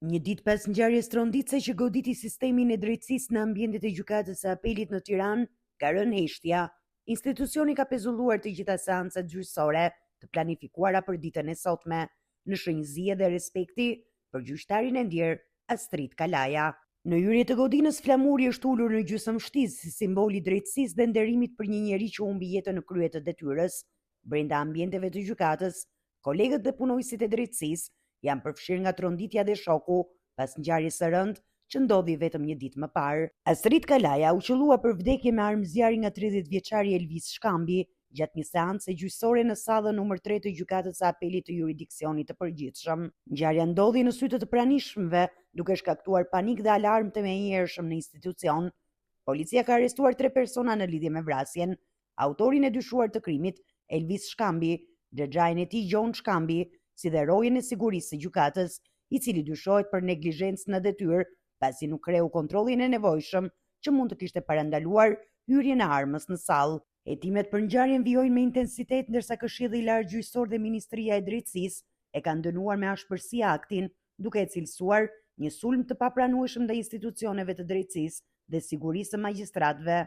Një ditë pas ngjarjes tronditse që goditi sistemin e drejtësisë në ambientet e gjykatës së apelit në Tiranë, ka rënë heshtja. Institucioni ka pezulluar të gjitha seancat gjyqësore të planifikuara për ditën e sotme, në shenjëzie dhe respekti për gjyqtarin e ndjer Astrid Kalaja. Në hyrje të godinës, flamuri është ulur në gjysmështisë si simboli i drejtësisë dhe nderimit për një njerëz që humbi jetën në krye të detyrës. Brenda ambienteve të gjykatës, kolegët dhe punojësit e drejtësisë janë përfshirë nga tronditja dhe shoku pas ngjarjes së rëndë që ndodhi vetëm një ditë më parë. Astrid Kalaja u qellua për vdekje me armë zjarri nga 30-vjeçari Elvis Shkambi gjatë një seance gjyqësore në sallën numër 3 të gjykatës së apelit të juridiksionit të përgjithshëm. Ngjarja ndodhi në sy të pranishmëve, duke shkaktuar panik dhe alarm të menjëhershëm në institucion. Policia ka arrestuar 3 persona në lidhje me vrasjen: autorin e dyshuar të krimit, Elvis Shkambi, dërgjarin e tij Gjon Shkambi, si dhe rojen e sigurisë së gjykatës, i cili dyshohet për neglizhencë në detyrë, pasi nuk kreu kontrollin e nevojshëm që mund të kishte parandaluar hyrjen e armës në sallë. Hetimet për ngjarjen vijojnë me intensitet, ndërsa Këshilli i Lartë Gjyqësor dhe Ministria e Drejtësisë e kanë dënuar me ashpërsi aktin, duke e cilësuar një sulm të papranueshëm ndaj institucioneve të drejtësisë dhe sigurisë së magjistratëve.